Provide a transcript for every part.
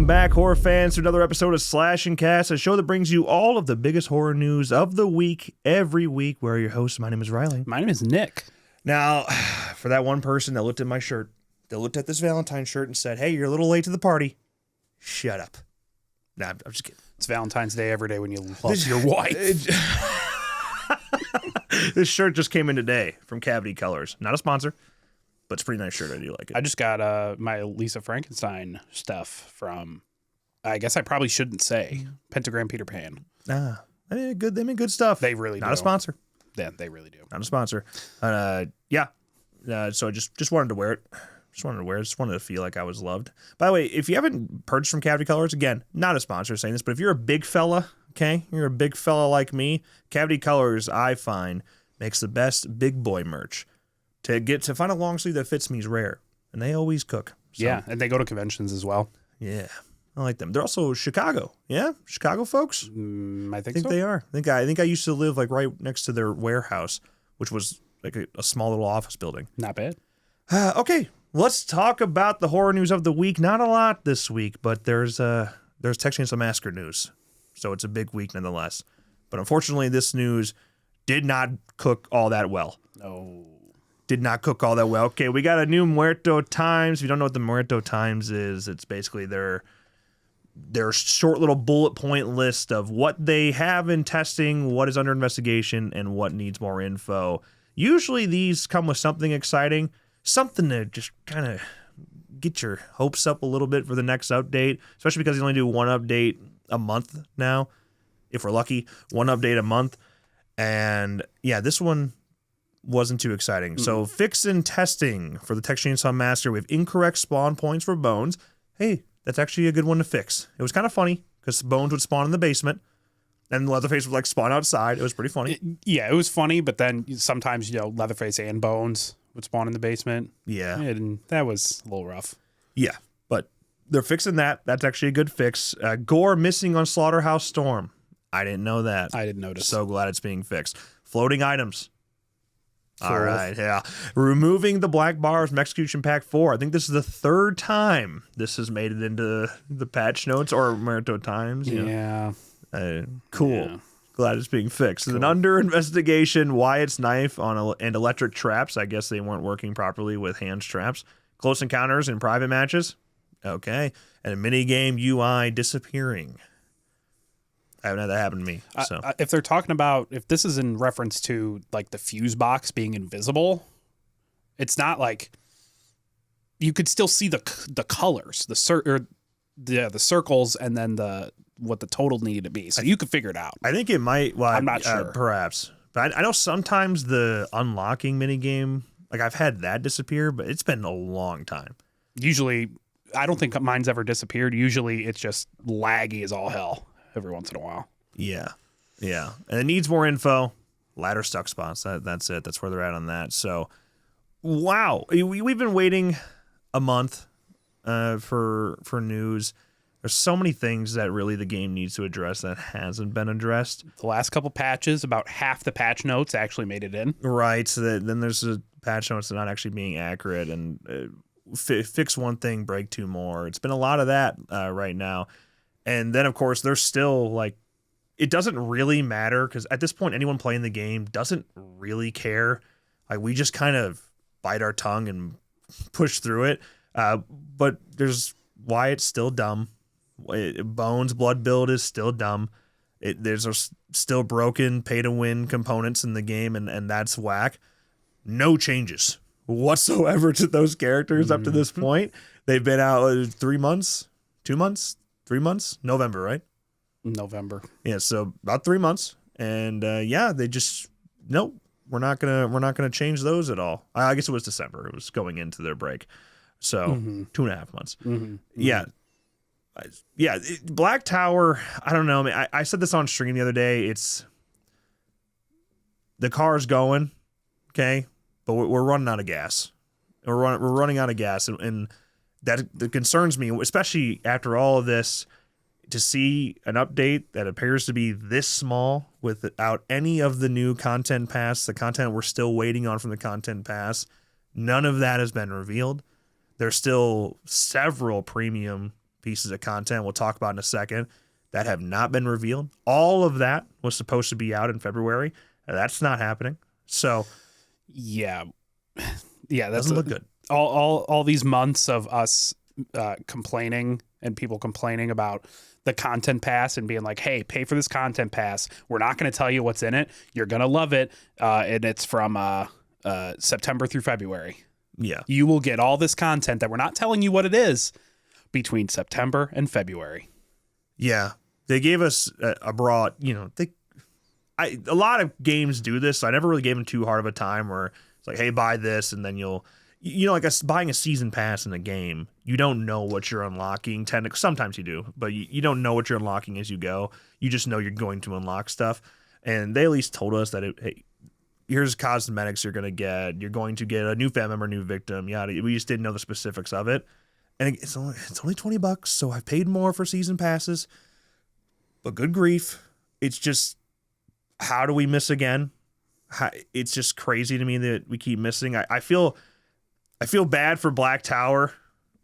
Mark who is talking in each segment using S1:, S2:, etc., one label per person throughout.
S1: Welcome back, horror fans, to another episode of Slash and Cast, a show that brings you all of the biggest horror news of the week every week. We're your hosts. My name is Riley.
S2: My name is Nick.
S1: Now, for that one person that looked at my shirt, that looked at this Valentine shirt and said, "Hey, you're a little late to the party," shut up. Nah, I'm just kidding.
S2: It's Valentine's Day every day when you love your wife.
S1: This shirt just came in today from Cavity Colors. Not a sponsor, but it's a pretty nice shirt. I do like it.
S2: I just got my Lisa Frankenstein stuff from, I guess I probably shouldn't say, Pentagram Peter Pan.
S1: They made good stuff.
S2: They really do.
S1: Not a sponsor.
S2: Yeah, they really do.
S1: Not a sponsor. So I just wanted to wear it. Just wanted to feel like I was loved. By the way, if you haven't purchased from Cavity Colors, again, not a sponsor saying this, but if you're a big fella, okay, you're a big fella like me, Cavity Colors, I find, makes the best big boy merch. To find a long sleeve that fits me is rare, and they always cook. So,
S2: yeah, and they go to conventions as well.
S1: Yeah, I like them. They're also Chicago. Yeah, Chicago folks.
S2: I think so.
S1: They are. I think I used to live like right next to their warehouse, which was like a small little office building.
S2: Not bad.
S1: Okay, let's talk about the horror news of the week. Not a lot this week, but there's Texas Chainsaw Massacre news, so it's a big week nonetheless. But unfortunately, this news did not cook all that well.
S2: No.
S1: Did not cook all that well. Okay, we got a new Muerto Times. If you don't know what the Muerto Times is, it's basically their short little bullet point list of what they have in testing, what is under investigation, and what needs more info. Usually these come with something exciting, something to just kind of get your hopes up a little bit for the next update, especially because they only do one update a month now. If we're lucky, one update a month. And yeah, this one wasn't too exciting. So fix and testing for the Texas Chainsaw Massacre. We have incorrect spawn points for bones. Hey, that's actually a good one to fix. It was kind of funny because bones would spawn in the basement and Leatherface would like spawn outside. It was pretty funny.
S2: It was funny, but then sometimes, Leatherface and Bones would spawn in the basement.
S1: Yeah.
S2: And that was a little rough.
S1: Yeah, but they're fixing that. That's actually a good fix. Gore missing on Slaughterhouse Storm. I didn't know that.
S2: I didn't notice.
S1: So glad it's being fixed. Floating items.
S2: Cool.
S1: All right, yeah. Removing the black bars from Execution Pack 4. I think this is the third time this has made it into the patch notes or Muerto Times.
S2: Yeah.
S1: Cool.
S2: Yeah.
S1: Glad it's being fixed.
S2: Cool.
S1: Then under investigation, Wyatt's knife and electric traps. I guess they weren't working properly with hands traps. Close encounters in private matches. Okay. And a minigame UI disappearing. I haven't had that happen to me. So
S2: If they're talking about, if this is in reference to like the fuse box being invisible, it's not like you could still see the colors, the circles, and then what the total needed to be. So you could figure it out.
S1: I think it might. Well,
S2: I'm not sure.
S1: Perhaps, but I know sometimes the unlocking minigame, like I've had that disappear, but it's been a long time.
S2: Usually, I don't think mine's ever disappeared. Usually, it's just laggy as all hell every once in a while.
S1: Yeah. And it needs more info. Ladder stuck spots. That's it. That's where they're at on that. So, wow. We've been waiting a month for news. There's so many things that really the game needs to address that hasn't been addressed.
S2: The last couple patches, about half the patch notes actually made it in.
S1: Right. So then there's a patch notes not actually being accurate and fix one thing, break two more. It's been a lot of that right now. And then, of course, there's still, like, it doesn't really matter because at this point, anyone playing the game doesn't really care. Like, we just kind of bite our tongue and push through it. But there's Wyatt's still dumb. Bones Blood Build is still dumb. There's still broken pay-to-win components in the game, and that's whack. No changes whatsoever to those characters up to this point. They've been out 3 months, 2 months, 3 months, November, right?
S2: November.
S1: Yeah, so about 3 months, and they just nope. We're not gonna change those at all. I guess it was December. It was going into their break, so 2.5 months. Yeah, Black Tower. I don't know. I mean, I said this on stream the other day. It's the car's going, okay, but we're running out of gas. We're running out of gas, and that concerns me, especially after all of this, to see an update that appears to be this small without any of the new content pass, the content we're still waiting on from the content pass. None of that has been revealed. There's still several premium pieces of content we'll talk about in a second that have not been revealed. All of that was supposed to be out in February. That's not happening. So
S2: yeah, that's
S1: doesn't look good.
S2: All these months of us complaining and people complaining about the content pass and being like, hey, pay for this content pass. We're not going to tell you what's in it. You're going to love it. And it's from September through February.
S1: Yeah.
S2: You will get all this content that we're not telling you what it is between September and February.
S1: Yeah. They gave us a broad, a lot of games do this. So I never really gave them too hard of a time where it's like, hey, buy this. And then like buying a season pass in a game, you don't know what you're unlocking. Sometimes you do, but you don't know what you're unlocking as you go. You just know you're going to unlock stuff. And they at least told us that, hey, here's cosmetics you're going to get. You're going to get a new family member, new victim. Yada. We just didn't know the specifics of it. And it's only $20, so I've paid more for season passes. But good grief, it's just, how do we miss again? It's just crazy to me that we keep missing. I feel bad for Black Tower,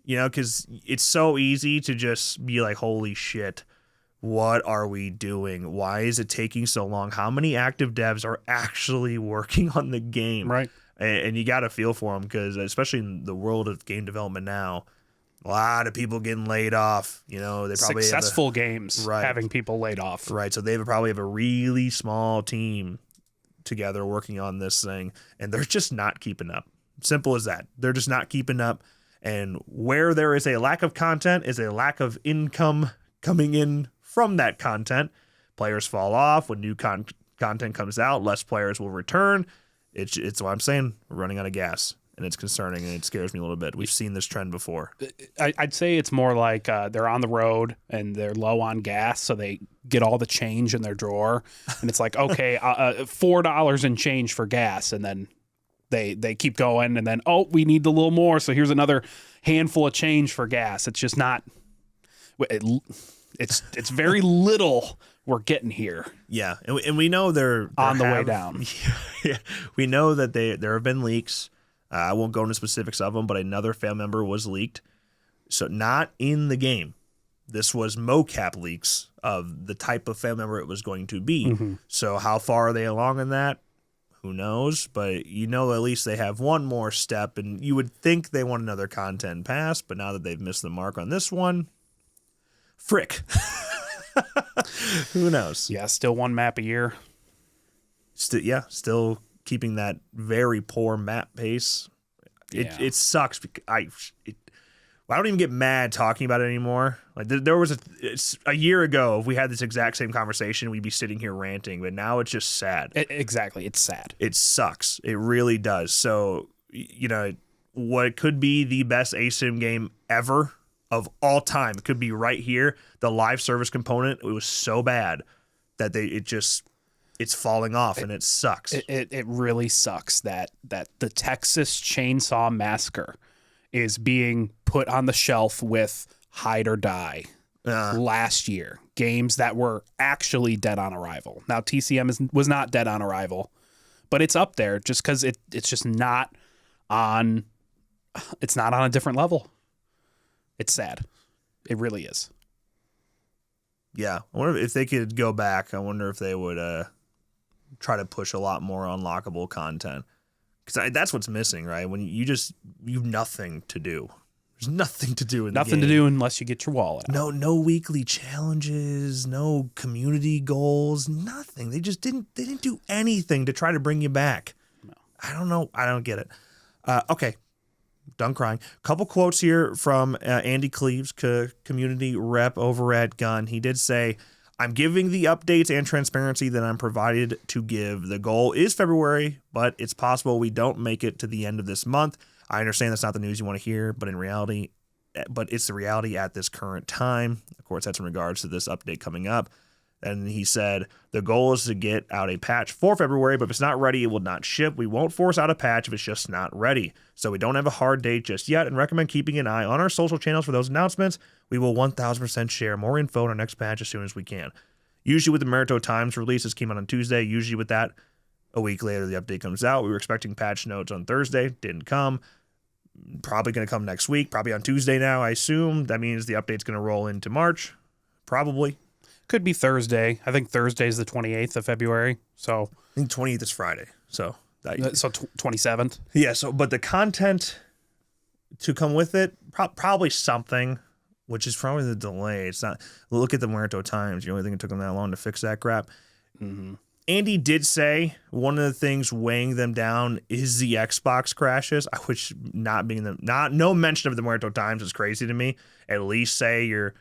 S1: because it's so easy to just be like, holy shit, what are we doing? Why is it taking so long? How many active devs are actually working on the game?
S2: Right.
S1: And you got to feel for them, because especially in the world of game development now, a lot of people getting laid off. They probably
S2: successful games
S1: right.
S2: having people laid off.
S1: Right. So they probably have a really small team together working on this thing, and they're just not keeping up. Simple as that. They're just not keeping up. And where there is a lack of content is a lack of income coming in from that content. Players fall off. When new content comes out, less players will return. It's what I'm saying. We're running out of gas. And it's concerning, and it scares me a little bit. We've seen this trend before.
S2: I'd say it's more like they're on the road and they're low on gas, so they get all the change in their drawer. And it's like, okay, $4 in change for gas. And then they keep going, and then, oh, we need a little more, so here's another handful of change for gas. It's just not... It's very little we're getting here.
S1: Yeah, and we know they're
S2: on the way down.
S1: Yeah, we know that there have been leaks. I won't go into specifics of them, but another family member was leaked. So not in the game. This was mocap leaks of the type of family member it was going to be. Mm-hmm. So how far are they along in that? Who knows? But at least they have one more step, and you would think they want another content pass, but now that they've missed the mark on this one, frick. Who knows?
S2: Yeah, still one map a year.
S1: Still keeping that very poor map pace. It sucks. I don't even get mad talking about it anymore. Like there was a year ago, if we had this exact same conversation, we'd be sitting here ranting. But now it's just sad.
S2: Exactly, it's sad.
S1: It sucks. It really does. So what could be the best ASIM game ever of all time, it could be right here. The live service component, it was so bad that it's falling off, and it sucks.
S2: It really sucks that the Texas Chainsaw Massacre is being put on the shelf with Hide or Die last year. Games that were actually dead on arrival. Now, TCM was not dead on arrival, but it's up there just because it's just not on. It's not on a different level. It's sad. It really is.
S1: Yeah, I wonder if they could go back. I wonder if they would try to push a lot more unlockable content, because that's what's missing, right? When you've nothing to do. There's nothing to do in the game.
S2: Nothing to do unless you get your wallet out.
S1: No weekly challenges, no community goals, nothing. They didn't do anything to try to bring you back. No. I don't know. I don't get it. Okay. Done crying. Couple quotes here from Andy Cleaves, community rep over at Gun. He did say, I'm giving the updates and transparency that I'm provided to give. The goal is February, but it's possible we don't make it to the end of this month. I understand that's not the news you want to hear, but it's the reality at this current time. Of course, that's in regards to this update coming up. And he said, the goal is to get out a patch for February, but if it's not ready, it will not ship. We won't force out a patch if it's just not ready. So we don't have a hard date just yet, and recommend keeping an eye on our social channels for those announcements. We will 1000% share more info in our next patch as soon as we can. Usually with the Merito Times releases came out on Tuesday. Usually with that, a week later, the update comes out. We were expecting patch notes on Thursday. Didn't come. Probably going to come next week, probably on Tuesday now, I assume. That means the update's going to roll into March, probably.
S2: Could be Thursday. I think Thursday is the 28th of February. So
S1: I think 28th is Friday. So
S2: 27th.
S1: Yeah, but the content to come with it, probably something, which is probably the delay. It's not. Look at the Muerto times. You only think it took them that long to fix that crap.
S2: Mm-hmm.
S1: Andy did say one of the things weighing them down is the Xbox crashes, which no mention of the Muerto times is crazy to me. At least say you're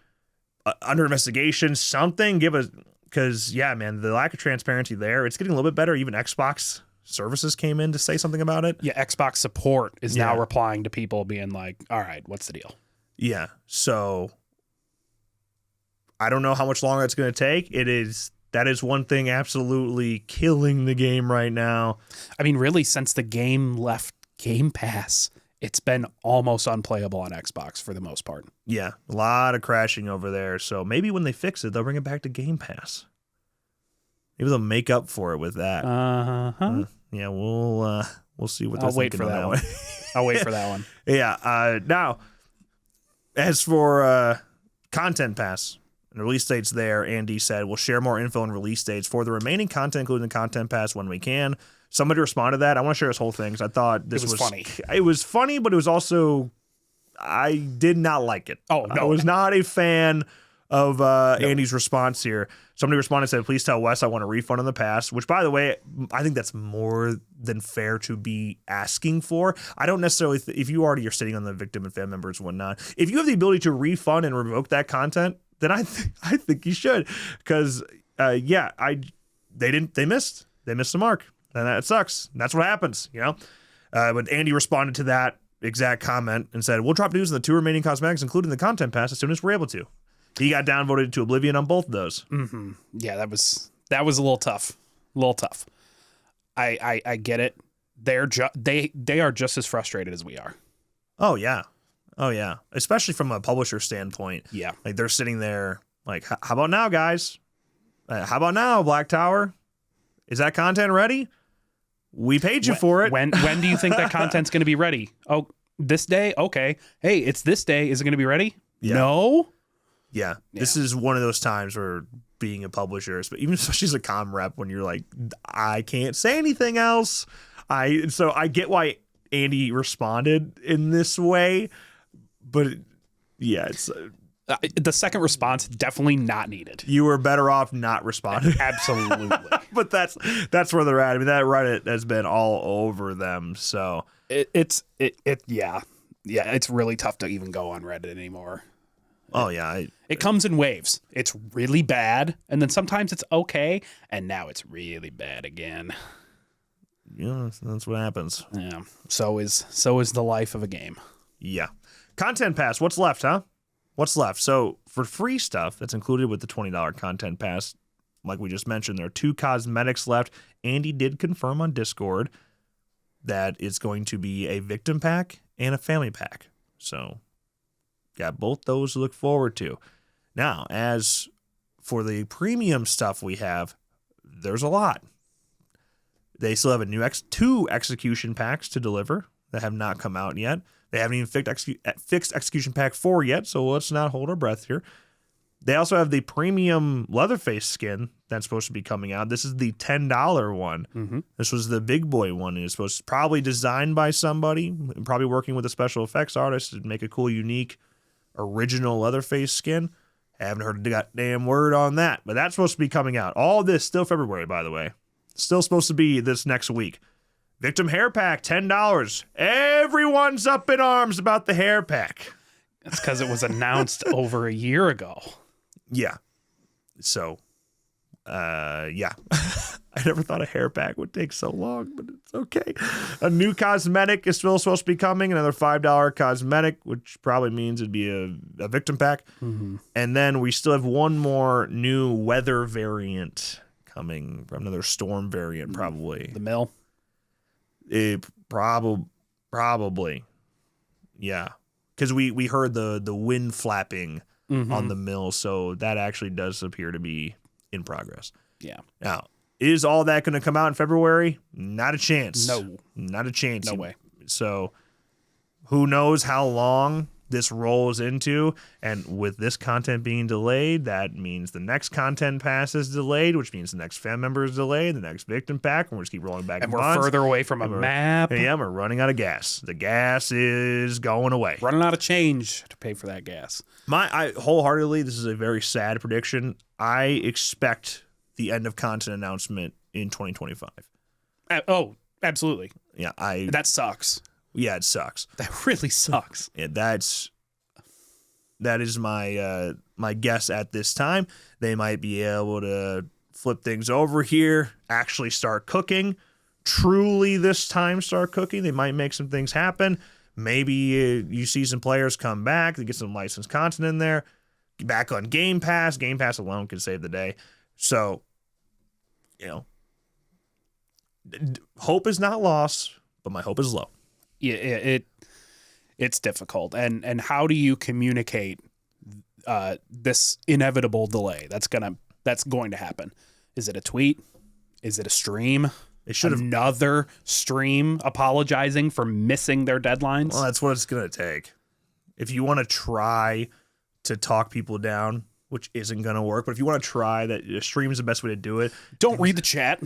S1: under investigation, something. Give us, because yeah, man, the lack of transparency there. It's getting a little bit better. Even Xbox services came in to say something about it.
S2: Yeah, Xbox support is now replying to people being like, all right, what's the deal?
S1: Yeah, so I don't know how much longer it's going to take. That is one thing absolutely killing the game right now. I
S2: mean, really, since the game left Game Pass, it's been almost unplayable on Xbox for the most part.
S1: Yeah, a lot of crashing over there. So maybe when they fix it, they'll bring it back to Game Pass. Maybe they'll make up for it with that. Yeah, we'll see what they're thinking on that one.
S2: I'll wait for that one.
S1: Yeah. Now, as for Content Pass and release dates there, Andy said we'll share more info and release dates for the remaining content, including the Content Pass, when we can. Somebody responded to that. I want to share this whole thing because I thought this was
S2: funny.
S1: It was funny, but it was also, I did not like it.
S2: Oh, no.
S1: I was not a fan of Andy's response here. Somebody responded and said, please tell Wes I want a refund on the past, which, by the way, I think that's more than fair to be asking for. I don't necessarily, if you already are sitting on the victim and fan members and whatnot, if you have the ability to refund and revoke that content, then I think you should. Because, they missed the mark. And that sucks. That's what happens, you know? But Andy responded to that exact comment and said, we'll drop news on the 2 remaining cosmetics, including the Content Pass, as soon as we're able to. He got downvoted to oblivion on both of those.
S2: Mm-hmm. Yeah, that was a little tough. I get it. They are just as frustrated as we are.
S1: Oh yeah. Especially from a publisher standpoint.
S2: Yeah.
S1: Like they're sitting there like, how about now, guys? How about now, Black Tower? Is that content ready? We paid you for it.
S2: When do you think that content's going to be ready? Oh, this day? Okay. Hey, it's this day. Is it going to be ready?
S1: Yeah.
S2: No.
S1: Yeah. This is one of those times where being a publisher, but even especially as a comm rep, when you're like, I can't say anything else. So I get why Andy responded in this way, but yeah, it's
S2: the second response definitely not needed.
S1: You were better off not responding.
S2: Absolutely.
S1: But that's where they're at. I mean, that Reddit has been all over them. So
S2: it's really tough to even go on Reddit anymore.
S1: Oh yeah,
S2: it comes in waves. It's really bad, and then sometimes it's okay, and now it's really bad again.
S1: Yeah, that's what happens.
S2: Yeah. So is the life of a game.
S1: Yeah. Content Pass. What's left, huh? What's left? So for free stuff that's included with the $20 Content Pass, like we just mentioned, there are 2 cosmetics left. Andy did confirm on Discord that it's going to be a victim pack and a family pack. So got both those to look forward to. Now, as for the premium stuff we have, there's a lot. They still have a 2 execution packs to deliver that have not come out yet. They haven't even fixed Execution Pack 4 yet, so let's not hold our breath here. They also have the premium Leatherface skin that's supposed to be coming out. This is the $10 one.
S2: Mm-hmm.
S1: This was the big boy one. It was supposed to probably designed by somebody, probably working with a special effects artist to make a cool, unique, original Leatherface skin. Haven't heard a goddamn word on that, but that's supposed to be coming out. All this still February, by the way. Still supposed to be this next week. Victim hair pack, $10. Everyone's up in arms about the hair pack.
S2: That's because it was announced over a year ago.
S1: Yeah. So, yeah. I never thought a hair pack would take so long, but it's okay. A new cosmetic is still supposed to be coming. Another $5 cosmetic, which probably means it'd be a victim pack.
S2: Mm-hmm.
S1: And then we still have one more new weather variant coming, another storm variant, probably.
S2: The mill.
S1: It probably, yeah, because we heard the wind flapping on the mill, so that actually does appear to be in progress.
S2: Yeah.
S1: Now, is all that going to come out in February? Not a chance.
S2: No,
S1: not a chance.
S2: No way.
S1: So who knows how long this rolls into, and with this content being delayed, that means the next content pass is delayed, which means the next fan member is delayed, the next victim pack, and we'll just keep rolling back.
S2: And we're further away from a map.
S1: Yeah, we're running out of gas. The gas is going away.
S2: Running out of change to pay for that gas.
S1: I wholeheartedly, this is a very sad prediction. I expect the end of content announcement in 2025.
S2: Oh, absolutely.
S1: Yeah,
S2: that sucks.
S1: Yeah, it sucks.
S2: That really sucks.
S1: Yeah, that is my my guess at this time. They might be able to flip things over here, actually start cooking. Truly this time start cooking. They might make some things happen. Maybe you see some players come back, they get some licensed content in there. Back on Game Pass. Game Pass alone can save the day. So, hope is not lost, but my hope is low.
S2: Yeah, it's difficult. And how do you communicate this inevitable delay that's going to happen? Is it a tweet? Is it a stream?
S1: It should have
S2: another stream apologizing for missing their deadlines.
S1: Well, that's what it's going to take. If you want to try to talk people down, which isn't going to work, but if you want to try that, a stream is the best way to do it.
S2: Don't read the chat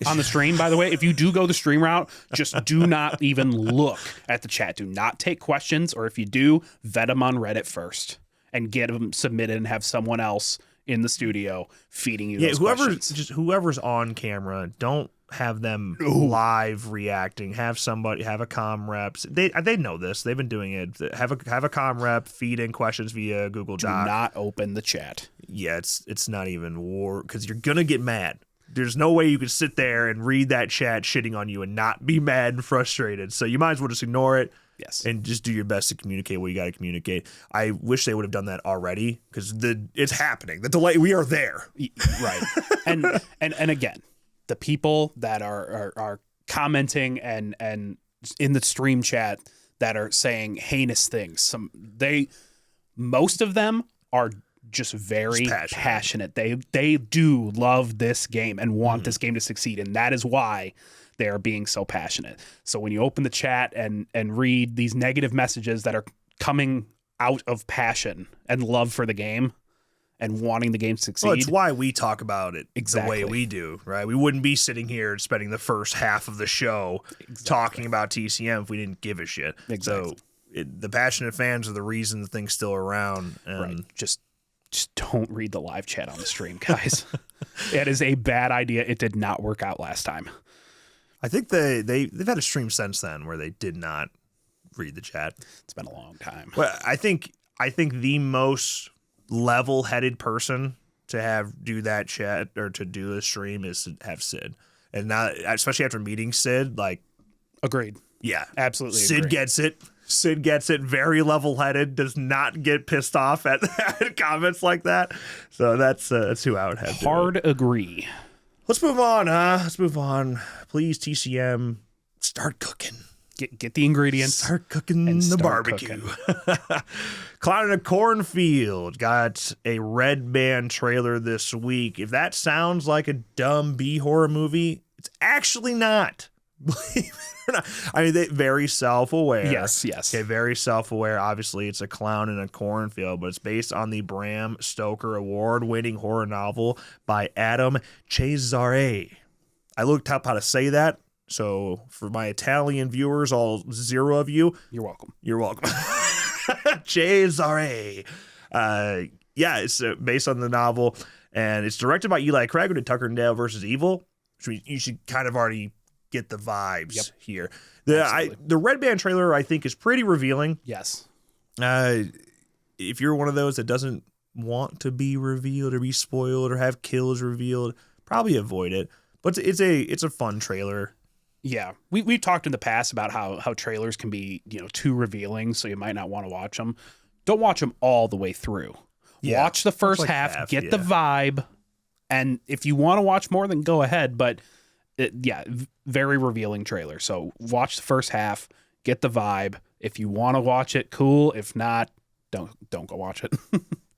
S2: on the stream, by the way. If you do go the stream route, just do not even look at the chat. Do not take questions, or if you do, vet them on Reddit first and get them submitted and have someone else in the studio feeding you those questions.
S1: Whoever's on camera, don't have them live reacting. Have a comm rep. They know this. They've been doing it. Have a comm rep feed in questions via Google Doc.
S2: Do not open the chat.
S1: Yeah, it's not even war, because you're gonna get mad. There's no way you could sit there and read that chat shitting on you and not be mad and frustrated. So you might as well just ignore it.
S2: Yes.
S1: And just do your best to communicate what you got to communicate. I wish they would have done that already, because it's happening. The delay, we are there.
S2: Right. and again, the people that are commenting and in the stream chat that are saying heinous things, most of them are just very passionate. They do love this game and want this game to succeed, and that is why they are being so passionate. So when you open the chat and read these negative messages that are coming out of passion and love for the game and wanting the game to succeed.
S1: Well, it's why we talk about it
S2: exactly
S1: the way we do, right? We wouldn't be sitting here spending the first half of the show talking about TCM if we didn't give a shit.
S2: Exactly.
S1: So the passionate fans are the reason the thing's still around. And
S2: right. Just don't read the live chat on the stream, guys. It is a bad idea. It did not work out last time.
S1: I think they've had a stream since then where they did not read the chat.
S2: It's been a long time.
S1: Well, I think the most level-headed person to do that chat or to do a stream is to have Sid, and now especially after meeting Sid, like, agreed. Yeah,
S2: absolutely.
S1: Sid
S2: agree.
S1: gets it. Sid gets it. Very level-headed. Does not get pissed off at comments like that. So that's who I would have.
S2: Hard agree.
S1: Let's move on. Let's move on. Please, TCM, start cooking.
S2: Get the ingredients.
S1: Start cooking the barbecue. Clown in a Cornfield got a Red Band trailer this week. If that sounds like a dumb B-horror movie, it's actually not. Believe it or not. I mean, they're very self-aware.
S2: Yes.
S1: Okay, very self-aware. Obviously, it's a clown in a cornfield, but it's based on the Bram Stoker award-winning horror novel by Adam Cesare. I looked up how to say that. So for my Italian viewers, all zero of you,
S2: you're welcome.
S1: You're welcome. Cesare. Yeah, it's based on the novel, and it's directed by Eli Craig, who did Tucker and Dale versus Evil. So you should kind of already get the vibes here. The Red Band trailer, I think, is pretty revealing.
S2: Yes.
S1: If you're one of those that doesn't want to be revealed or be spoiled or have kills revealed, probably avoid it. But it's a fun trailer.
S2: Yeah, we've talked in the past about how trailers can be, too revealing, so you might not want to watch them. Don't watch them all the way through. Yeah. Watch the first half, get the vibe, and if you want to watch more, then go ahead. But very revealing trailer. So watch the first half, get the vibe. If you want to watch it, cool. If not, don't go watch it.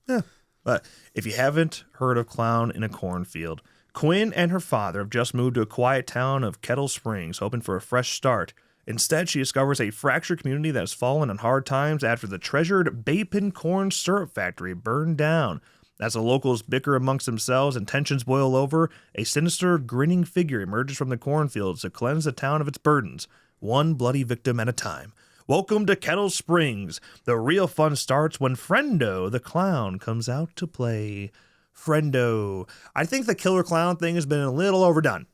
S1: Yeah, but if you haven't heard of Clown in a Cornfield, Quinn and her father have just moved to a quiet town of Kettle Springs, hoping for a fresh start Instead, she discovers a fractured community that has fallen on hard times after the treasured Bapin corn syrup factory burned down. As the locals bicker amongst themselves and tensions boil over, a sinister, grinning figure emerges from the cornfields to cleanse the town of its burdens, one bloody victim at a time. Welcome to Kettle Springs. The real fun starts when Friendo the clown comes out to play. Friendo. I think the killer clown thing has been a little overdone.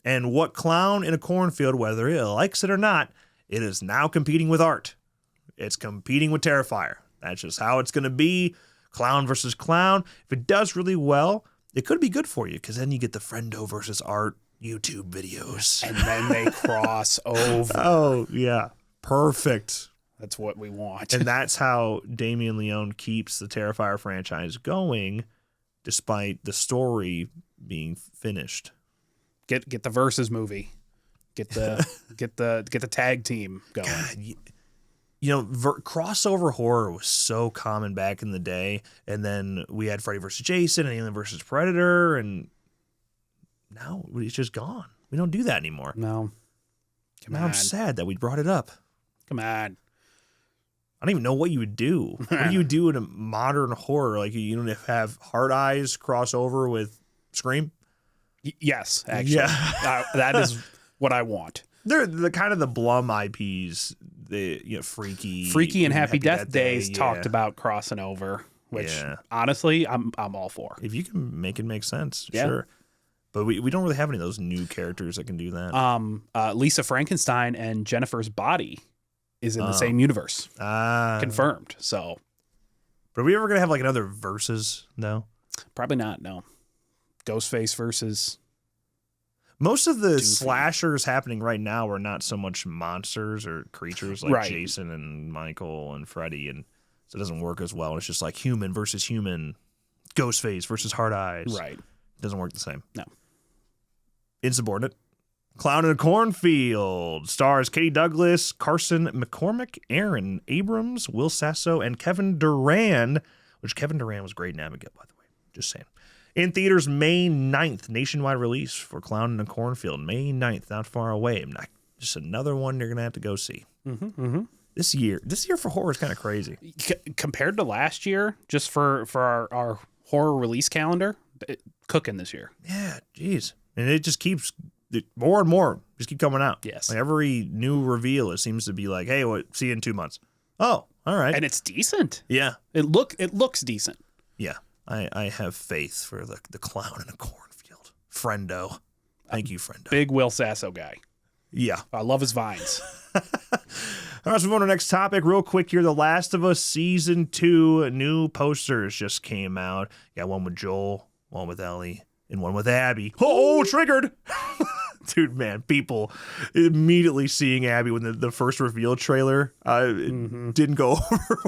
S1: And what clown in a cornfield, whether it likes it or not, it is now competing with art. It's competing with Terrifier. That's just how it's going to be. Clown versus clown. If it does really well, it could be good for you because then you get the Friendo versus art YouTube videos.
S2: And then they cross over.
S1: Oh, yeah. Perfect.
S2: That's what we want.
S1: And that's how Damien Leone keeps the Terrifier franchise going despite the story being finished.
S2: Get the versus movie. Get the get the tag team going.
S1: God, crossover horror was so common back in the day, and then we had Freddy vs. Jason and Alien vs. Predator, and now it's just gone. We don't do that anymore.
S2: No.
S1: Now I'm sad that we brought it up.
S2: Come on.
S1: I don't even know what you would do. What do you do in a modern horror? Like, you don't have Hard Eyes cross over with Scream?
S2: Yes, actually.
S1: Yeah.
S2: That is what I want.
S1: They're the kind of the Blum IPs, Freaky
S2: and Happy Death Days
S1: yeah.
S2: talked about crossing over, which honestly, I'm all for.
S1: If you can make it make sense,
S2: Yeah.
S1: sure. But we don't really have any of those new characters that can do that.
S2: Lisa Frankenstein and Jennifer's Body is in the same universe. Confirmed. So,
S1: but are we ever gonna have like another Versus? No,
S2: probably not. No. Ghostface versus.
S1: Most of the slashers happening right now are not so much monsters or creatures like Jason and Michael and Freddy, and so it doesn't work as well. It's just like human versus human, Ghostface versus Hard Eyes.
S2: Right.
S1: It doesn't work the same.
S2: No.
S1: Insubordinate. Clown in a Cornfield stars Katie Douglas, Carson McCormick, Aaron Abrams, Will Sasso, and Kevin Durand, which Kevin Durand was great in Abigail, by the way. Just saying. In theaters May 9th, nationwide release for Clown in a Cornfield. May 9th, not far away. Just another one you're going to have to go see. This year for horror is kind of crazy.
S2: Compared to last year, just for our horror release calendar, cooking this year.
S1: Yeah, geez. And it just keeps, more and more just keep coming out.
S2: Yes.
S1: Like every new reveal, it seems to be like, hey, see you in 2 months. Oh, all right.
S2: And it's decent.
S1: Yeah.
S2: It looks decent.
S1: Yeah. I have faith for the Clown in a Cornfield. Friendo. Thank you, Friendo.
S2: Big Will Sasso guy.
S1: Yeah.
S2: I love his vines.
S1: All right, so move on to the next topic real quick here. The Last of Us Season 2 new posters just came out. Got one with Joel, one with Ellie, and one with Abby. Oh, triggered! Dude, man, people immediately seeing Abby when the first reveal trailer didn't go over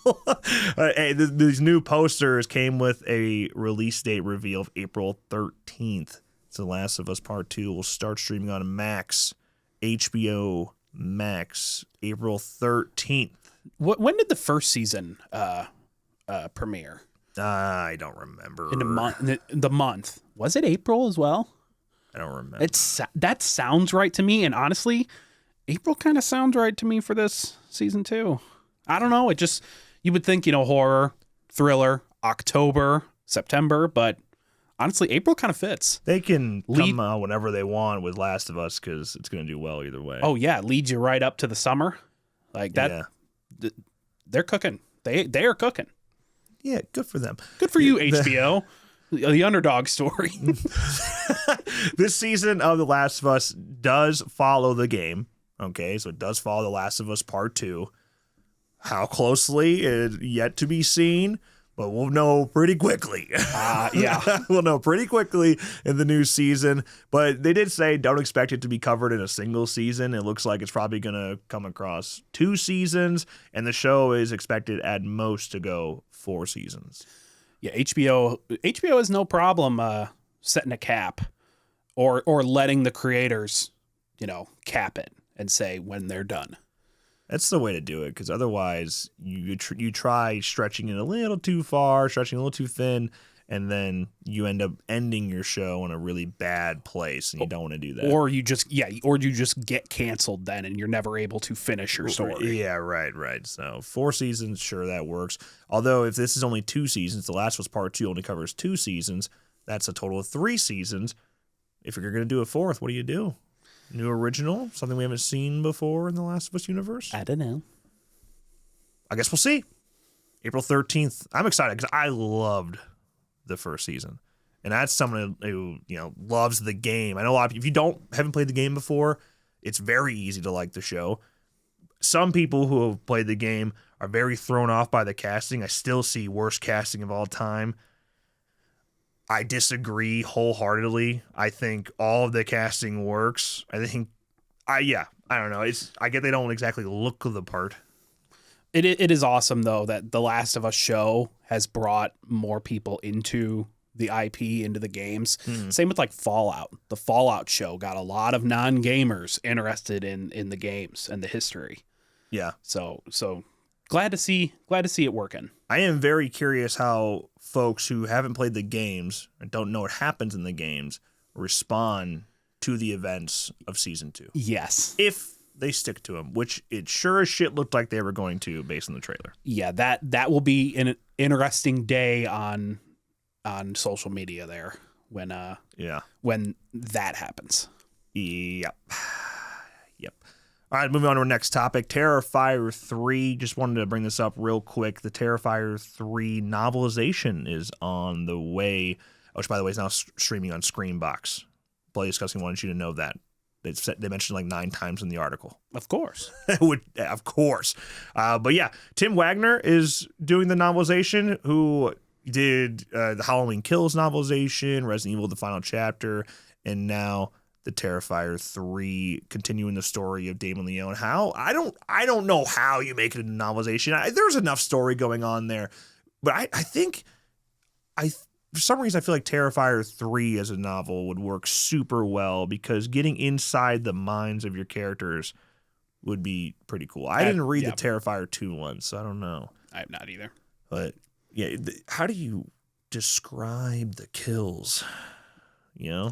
S1: well. Hey, these new posters came with a release date reveal of April 13th. So The Last of Us Part 2 will start streaming on Max, HBO Max, April 13th.
S2: When did the first season premiere?
S1: I don't remember.
S2: In the month. Was it April as well?
S1: I don't remember.
S2: That sounds right to me, and honestly, April kind of sounds right to me for this season 2. I don't know. You would think, horror, thriller, October, September, but honestly, April kind of fits.
S1: They can come out whenever they want with Last of Us because it's going to do well either way.
S2: Oh yeah, leads you right up to the summer, like that.
S1: Yeah.
S2: They're cooking. They are cooking.
S1: Yeah, good for them.
S2: Good for you, HBO. The underdog story.
S1: This season of The Last of Us does follow the game. Okay, so it does follow The Last of Us Part 2. How closely is yet to be seen, but we'll know pretty quickly.
S2: Yeah.
S1: We'll know pretty quickly in the new season. But they did say don't expect it to be covered in a single season. It looks like it's probably going to come across 2 seasons, and the show is expected at most to go 4 seasons.
S2: Yeah, HBO has no problem setting a cap or letting the creators, cap it and say when they're done.
S1: That's the way to do it, because otherwise you try stretching it a little too far, stretching a little too thin, and then you end up ending your show in a really bad place, and you don't want to do that.
S2: Or you just get canceled then, and you're never able to finish your story.
S1: Yeah, right. So 4 seasons, sure, that works. Although if this is only 2 seasons, The Last of Us Part 2 only covers 2 seasons. That's a total of 3 seasons. If you're going to do a 4th, what do you do? New original? Something we haven't seen before in the Last of Us universe?
S2: I don't know.
S1: I guess we'll see. April 13th. I'm excited because I loved the first season. And that's someone who, loves the game. I know a lot of people, if you haven't played the game before, it's very easy to like the show. Some people who have played the game are very thrown off by the casting. I still see worst casting of all time. I disagree wholeheartedly. I think all of the casting works. I don't know. I get they don't exactly look the part.
S2: It is awesome though that the Last of Us show has brought more people into the IP, into the games. Same with like Fallout. The Fallout show got a lot of non-gamers interested in the games and the history.
S1: Yeah.
S2: So glad to see it working.
S1: I am very curious how folks who haven't played the games and don't know what happens in the games respond to the events of season 2.
S2: Yes.
S1: If they stick to them, which it sure as shit looked like they were going to based on the trailer.
S2: Yeah, that will be an interesting day on social media there when that happens.
S1: Yep. All right, moving on to our next topic, Terrifier 3. Just wanted to bring this up real quick. The Terrifier 3 novelization is on the way, which, by the way, is now streaming on Screenbox. Play Discussing wanted you to know that. They mentioned like 9 times in the article.
S2: Of course.
S1: Of course. But yeah, Tim Wagner is doing the novelization, who did the Halloween Kills novelization, Resident Evil, The Final Chapter, and now the Terrifier 3, continuing the story of Damon Leone. How? I don't know how you make it a novelization. There's enough story going on there. But I think for some reason I feel like Terrifier 3 as a novel would work super well, because getting inside the minds of your characters would be pretty cool. I didn't read the Terrifier 2 one, so I don't know.
S2: I have not either.
S1: But yeah, how do you describe the kills? Yeah,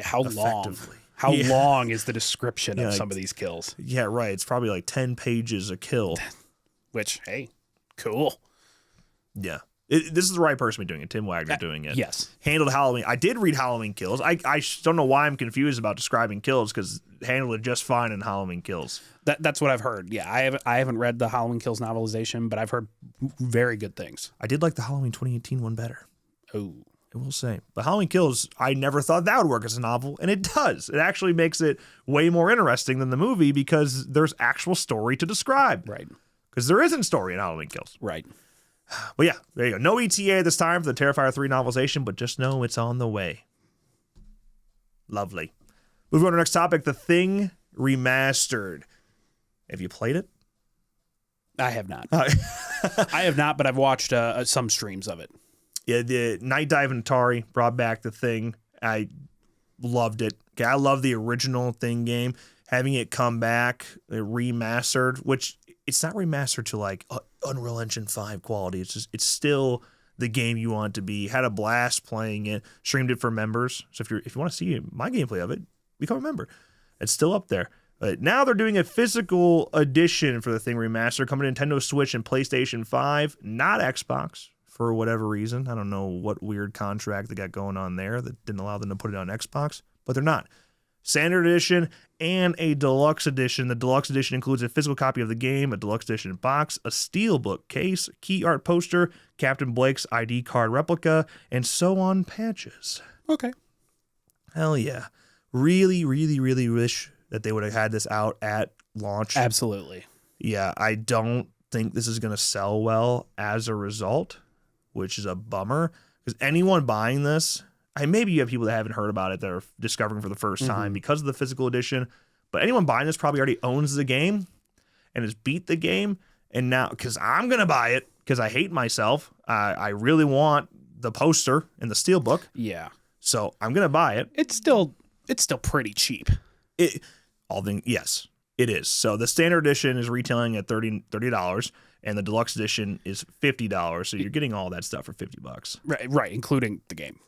S2: how long? How long is the description of some of these kills?
S1: Yeah, right. It's probably like 10 pages a kill.
S2: Which, hey, cool.
S1: Yeah. This is the right person doing it. Tim Wagner doing it.
S2: Yes.
S1: Handled Halloween. I did read Halloween Kills. I don't know why I'm confused about describing kills, because handled it just fine in Halloween Kills.
S2: That's what I've heard. Yeah, I haven't read the Halloween Kills novelization, but I've heard very good things.
S1: I did like the Halloween 2018 one better.
S2: Oh.
S1: I will say. But Halloween Kills, I never thought that would work as a novel, and it does. It actually makes it way more interesting than the movie, because there's actual story to describe.
S2: Right.
S1: Because there isn't story in Halloween Kills.
S2: Right.
S1: But yeah, there you go. No ETA this time for the Terrifier 3 novelization, but just know it's on the way. Lovely. Moving on to our next topic, The Thing Remastered. Have you played it?
S2: I have not. I have not, but I've watched some streams of it.
S1: Yeah, the Night Dive and Atari brought back The Thing. I loved it. Okay, I love the original Thing game. Having it come back, remastered, which it's not remastered to like Unreal Engine 5 quality. It's still the game you want it to be. Had a blast playing it. Streamed it for members. So if you want to see my gameplay of it, become a member. It's still up there. But now they're doing a physical edition for The Thing Remastered, coming to Nintendo Switch and PlayStation 5, not Xbox, for whatever reason. I don't know what weird contract they got going on there that didn't allow them to put it on Xbox, but they're not. Standard edition and a deluxe edition. The deluxe edition includes a physical copy of the game, a deluxe edition box, a steelbook case, key art poster, Captain Blake's ID card replica, and so on patches.
S2: Okay.
S1: Hell yeah. Really, really, really wish that they would have had this out at launch.
S2: Absolutely.
S1: Yeah, I don't think this is going to sell well as a result, which is a bummer, because anyone buying this, maybe you have people that haven't heard about it that are discovering for the first time because of the physical edition, but anyone buying this probably already owns the game and has beat the game. And now, because I'm going to buy it because I hate myself, I really want the poster and the steelbook.
S2: Yeah.
S1: So I'm going to buy it.
S2: It's still pretty cheap.
S1: Yes. It is. So the standard edition is retailing at $30, and the deluxe edition is $50. So you're getting all that stuff for $50.
S2: Right, including the game.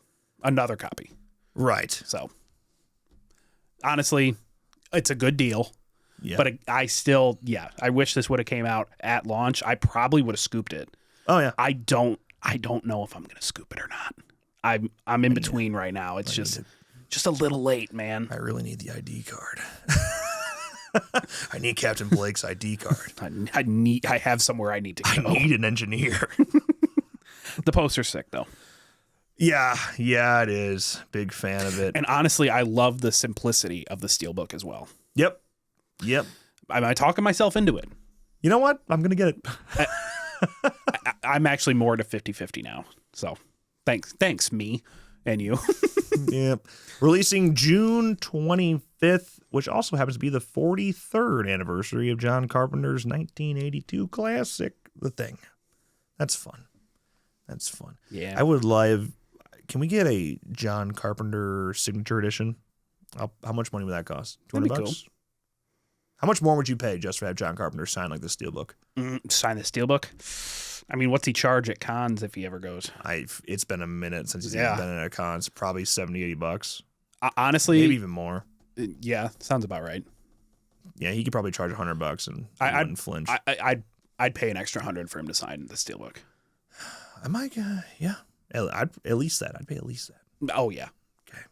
S2: Another copy.
S1: Right.
S2: So honestly, it's a good deal.
S1: Yeah.
S2: But I still, I wish this would have came out at launch. I probably would have scooped it.
S1: Oh yeah.
S2: I don't know if I'm gonna scoop it or not. I'm in between right now. It's just a little late, man.
S1: I really need the ID card. I need Captain Blake's ID card.
S2: I have somewhere I need to go.
S1: I need an engineer.
S2: The poster's sick though.
S1: Yeah, it is. Big fan of it.
S2: And honestly, I love the simplicity of the Steelbook as well.
S1: Yep.
S2: I'm talking myself into it.
S1: You know what? I'm going to get it.
S2: I'm actually more to 50-50 now. So thanks me and you.
S1: Yep. Releasing June 25th, which also happens to be the 43rd anniversary of John Carpenter's 1982 classic, The Thing. That's fun.
S2: Yeah.
S1: I would love... Can we get a John Carpenter signature edition? How much money would that cost? $200?
S2: Cool.
S1: How much more would you pay just to have John Carpenter sign like the Steelbook?
S2: Sign the Steelbook? I mean, what's he charge at cons if he ever goes?
S1: It's been a minute since he's been at a con. It's probably $70-$80.
S2: Honestly,
S1: maybe even more.
S2: Yeah, sounds about right.
S1: Yeah, he could probably charge $100 and I wouldn't flinch.
S2: I'd pay an extra $100 for him to sign the Steelbook.
S1: I might, yeah. At least that. I'd pay at least that.
S2: Oh yeah.
S1: Okay.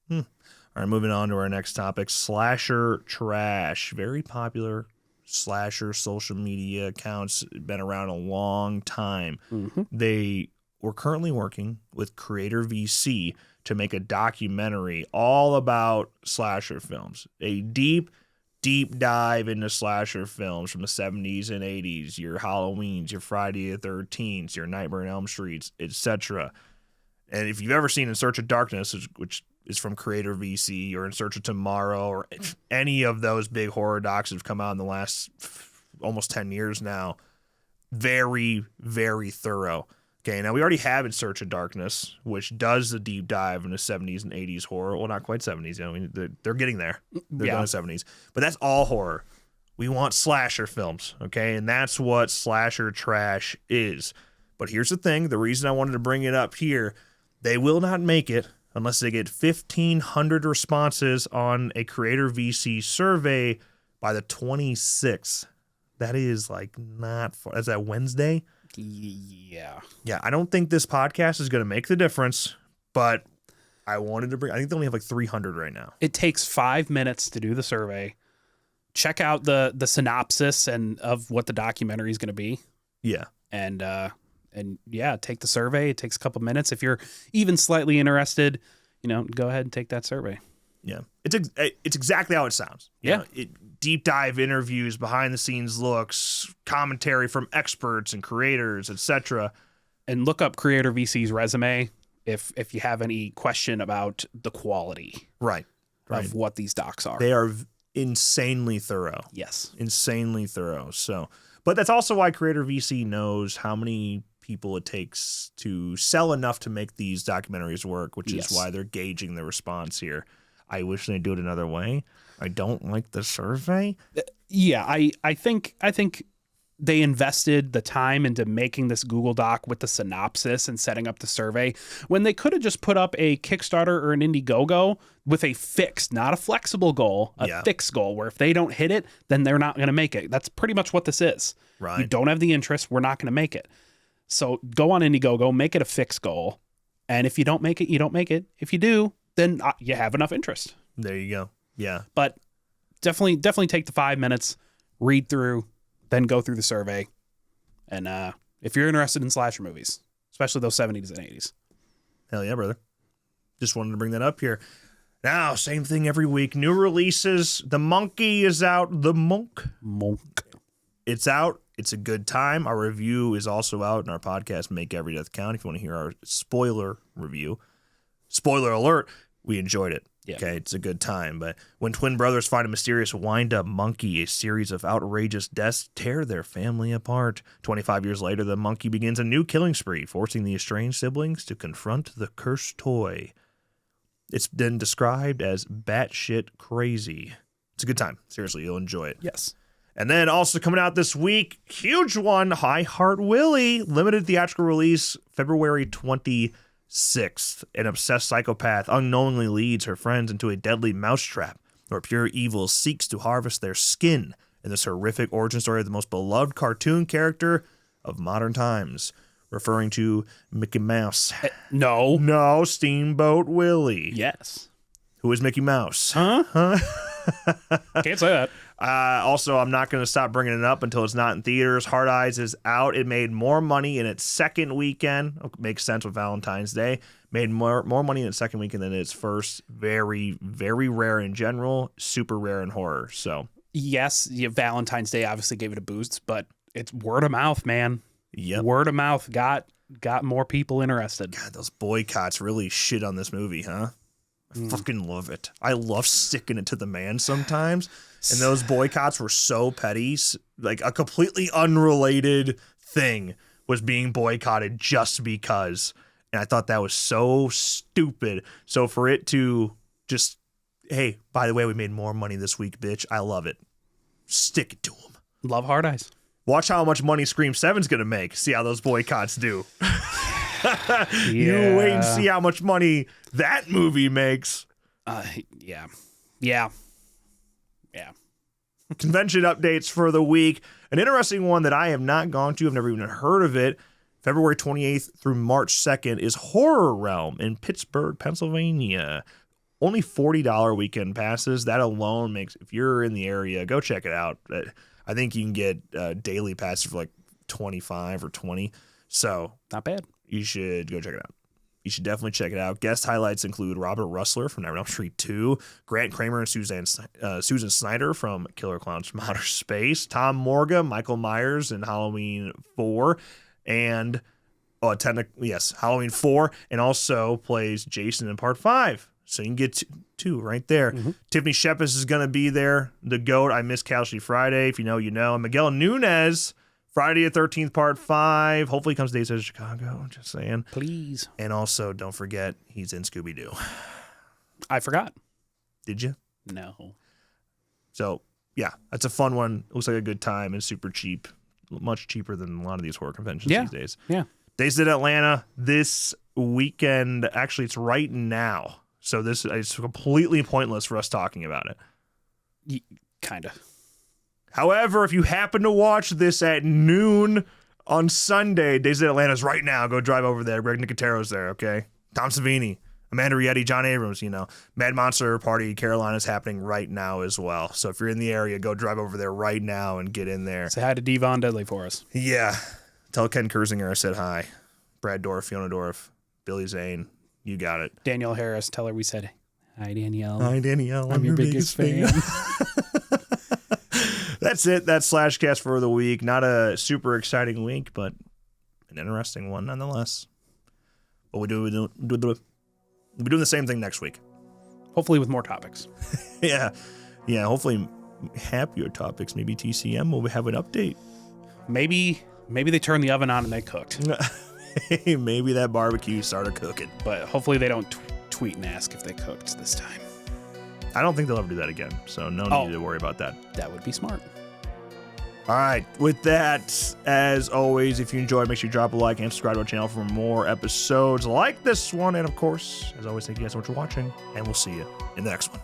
S1: All right, moving on to our next topic, slasher trash. Very popular slasher social media accounts, been around a long time.
S2: Mm-hmm.
S1: They were currently working with Creator VC to make a documentary all about slasher films. A deep dive into slasher films from the 70s and 80s, your Halloweens, your Friday the 13th, your Nightmare on Elm Street, etc. And if you've ever seen In Search of Darkness, which is from Creator VC, or In Search of Tomorrow, or any of those big horror docs that have come out in the last almost 10 years now, very, very thorough. Okay, now we already have In Search of Darkness, which does the deep dive into 70s and 80s horror. Well, not quite 70s. I mean, they're getting there. They're going to 70s. But that's all horror. We want slasher films, okay? And that's what slasher trash is. But here's the thing. The reason I wanted to bring it up here, they will not make it unless they get 1,500 responses on a Creator VC survey by the 26th. That is like not far. Is that Wednesday?
S2: Yeah.
S1: Yeah, I don't think this podcast is going to make the difference, but I wanted to bring... I think they only have like 300 right now.
S2: It takes 5 minutes to do the survey. Check out the synopsis and of what the documentary is going to be.
S1: Yeah.
S2: And yeah, take the survey. It takes a couple minutes. If you're even slightly interested, go ahead and take that survey.
S1: Yeah. It's exactly how it sounds.
S2: Yeah.
S1: Deep dive interviews, behind the scenes looks, commentary from experts and creators, etc.
S2: And look up Creator VC's resume if you have any question about the quality of what these docs are.
S1: They are insanely thorough.
S2: Yes.
S1: Insanely thorough. So, but that's also why Creator VC knows how many people it takes to sell enough to make these documentaries work, which is why they're gauging the response here. I wish they'd do it another way. I don't like the survey.
S2: Yeah, I think they invested the time into making this Google Doc with the synopsis and setting up the survey when they could have just put up a Kickstarter or an Indiegogo with a fixed, not a flexible goal, fixed goal where if they don't hit it, then they're not going to make it. That's pretty much what this is.
S1: Right.
S2: You don't have the interest, we're not going to make it. So go on Indiegogo, make it a fixed goal. And if you don't make it, you don't make it. If you do, then you have enough interest.
S1: There you go. Yeah.
S2: But definitely take the 5 minutes, read through, then go through the survey. And if you're interested in slasher movies, especially those 70s and 80s.
S1: Hell yeah, brother. Just wanted to bring that up here. Now, same thing every week. New releases. The Monkey is out. The Monk. It's out. It's a good time. Our review is also out in our podcast, Make Every Death Count, if you want to hear our spoiler review. Spoiler alert, we enjoyed it. Yeah. Okay, it's a good time. But when twin brothers find a mysterious wind-up monkey, a series of outrageous deaths tear their family apart. 25 years later, the monkey begins a new killing spree, forcing the estranged siblings to confront the cursed toy. It's been described as batshit crazy. It's a good time. Seriously, you'll enjoy it.
S2: Yes.
S1: And then also coming out this week, huge one, I Heart Willie, limited theatrical release February 26th. An obsessed psychopath unknowingly leads her friends into a deadly mousetrap where pure evil seeks to harvest their skin in this horrific origin story of the most beloved cartoon character of modern times, referring to Mickey Mouse.
S2: No.
S1: No, Steamboat Willie.
S2: Yes.
S1: Who is Mickey Mouse?
S2: Huh? Can't say that.
S1: Also, I'm not going to stop bringing it up until it's not in theaters. Hard Eyes is out. It made more money in its second weekend. Makes sense with Valentine's Day. Made more money in its second weekend than its first. Very, very rare in general. Super rare in horror. So
S2: Yes, Valentine's Day obviously gave it a boost, but it's word of mouth, man.
S1: Yep.
S2: Word of mouth got more people interested.
S1: God, those boycotts really shit on this movie, huh? I fucking love it. I love sticking it to the man sometimes. And those boycotts were so petty. Like a completely unrelated thing was being boycotted just because. And I thought that was so stupid. So for it to just, hey, by the way, we made more money this week, bitch. I love it. Stick it to them.
S2: Love Hard Eyes.
S1: Watch how much money Scream 7's going to make. See how those boycotts do. You wait and see how much money that movie makes.
S2: Yeah.
S1: Convention updates for the week. An interesting one that I have not gone to. I've never even heard of it. February 28th through March 2nd is Horror Realm in Pittsburgh, Pennsylvania. Only $40 weekend passes. That alone makes, if you're in the area, go check it out. I think you can get daily passes for like 25 or 20. So
S2: Not bad.
S1: you should go check it out. You should definitely check it out. Guest highlights include Robert Russler from Nightmare on Elm Street 2, Grant Kramer and Susan Snyder from Killer Clowns from Outer Space, Tom Morga, Michael Myers in Halloween 4, and Halloween 4, and also plays Jason in Part 5. So you can get two right there. Mm-hmm. Tiffany Shepis is going to be there. The GOAT, I Miss Casualty Friday. If you know, you know. And Miguel Nunez, Friday the 13th, Part 5. Hopefully he comes to Days of Chicago. Just saying.
S2: Please.
S1: And also, don't forget, he's in Scooby-Doo.
S2: I forgot.
S1: Did you?
S2: No.
S1: So, yeah, that's a fun one. Looks like a good time and super cheap. Much cheaper than a lot of these horror conventions these days.
S2: Yeah.
S1: Days at Atlanta this weekend. Actually, it's right now. So this is completely pointless for us talking about it.
S2: Kind of.
S1: However, if you happen to watch this at noon on Sunday, Days at Atlanta's right now. Go drive over there. Greg Nicotero's there, okay? Tom Savini, Amanda Rietti, John Abrams, you know. Mad Monster Party Carolina's happening right now as well. So if you're in the area, go drive over there right now and get in there.
S2: Say hi to Devon Dudley for us.
S1: Yeah. Tell Ken Kersinger I said hi. Brad Dorff, Fiona Dorff, Billy Zane. You got it.
S2: Danielle Harris, tell her we said, hi, Danielle.
S1: Hi, Danielle.
S2: I'm your biggest fan.
S1: That's it. That's Slashcast for the week. Not a super exciting week, but an interesting one nonetheless. But we're doing the same thing next week.
S2: Hopefully with more topics.
S1: Yeah. Hopefully happier topics. Maybe TCM will have an update.
S2: Maybe they turned the oven on and they cooked.
S1: Maybe that barbecue started cooking.
S2: But hopefully they don't tweet and ask if they cooked this time.
S1: I don't think they'll ever do that again. So no need to worry about that.
S2: That would be smart.
S1: All right. With that, as always, if you enjoyed, make sure you drop a like and subscribe to our channel for more episodes like this one. And of course, as always, thank you guys so much for watching. And we'll see you in the next one.